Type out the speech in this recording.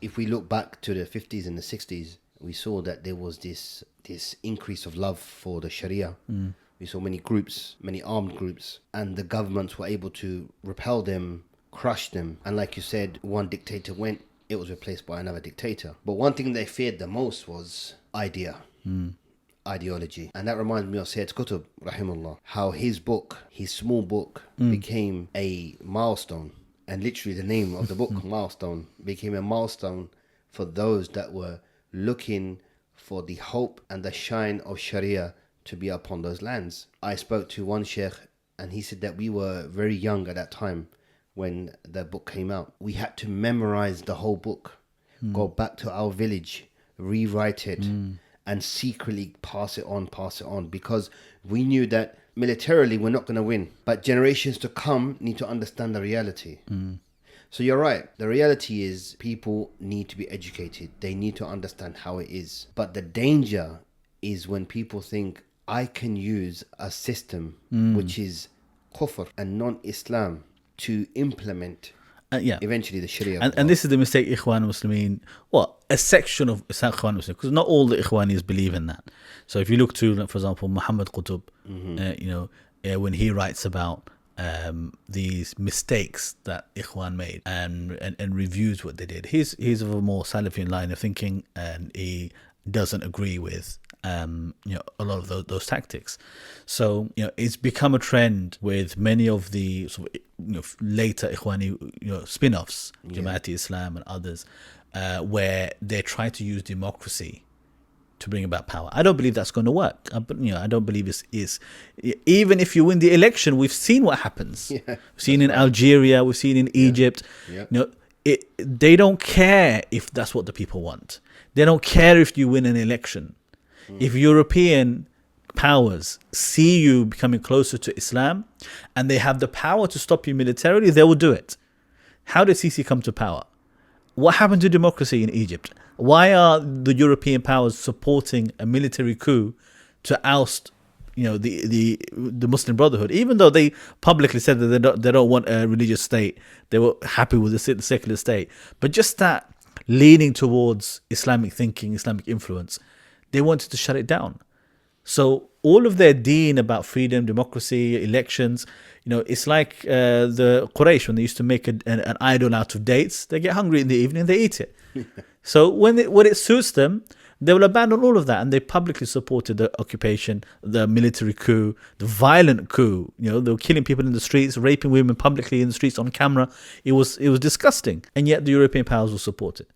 if we look back to the 50s and the 60s, we saw that there was this increase of love for the Sharia. We saw many groups, many armed groups, and the governments were able to repel them, crush them. And like you said, one dictator went, it was replaced by another dictator. But one thing they feared the most was ideology. And that reminds me of Sayyid Qutb, rahimahullah, how his book, his small book, became a milestone. And literally the name of the book, Milestone, became a milestone for those that were looking for the hope and the shine of Sharia to be upon those lands. I spoke to one sheikh and he said that we were very young at that time when the book came out. We had to memorize the whole book, go back to our village, rewrite it, and secretly pass it on, because we knew that militarily we're not going to win, but generations to come need to understand the reality. So you're right. The reality is people need to be educated. They need to understand how it is. But the danger is when people think, I can use a system which is kufr and non-Islam to implement eventually the Sharia. And this is the mistake Ikhwan Muslimin, a section of Ikhwan Muslimin, because not all the Ikhwanis believe in that. So if you look to, for example, Muhammad Qutb, when he writes about these mistakes that Ikhwan made and reviews what they did, he's of a more Salafi line of thinking, and he doesn't agree with a lot of those tactics. So it's become a trend with many of the sort of later Ikhwani spin-offs, Jama'ati Islam and others, where they try to use democracy to bring about power. I don't believe that's going to work. I don't believe it's even if you win the election, we've seen what happens. We've seen in Algeria, we've seen in Egypt. They don't care if that's what the people want. They don't care if you win an election. If European powers see you becoming closer to Islam and they have the power to stop you militarily, they will do it. How did Sisi come to power? What happened to democracy in Egypt? Why are the European powers supporting a military coup to oust the Muslim Brotherhood, even though they publicly said that they don't want a religious state? They were happy with the secular state. But just that leaning towards Islamic thinking, Islamic influence, they wanted to shut it down. So all of their deen about freedom, democracy, elections, it's like the Quraysh when they used to make an idol out of dates. They get hungry in the evening, they eat it. So when it suits them, they will abandon all of that, and they publicly supported the occupation, the military coup, the violent coup. They were killing people in the streets, raping women publicly in the streets on camera. It was disgusting, and yet the European powers will support it.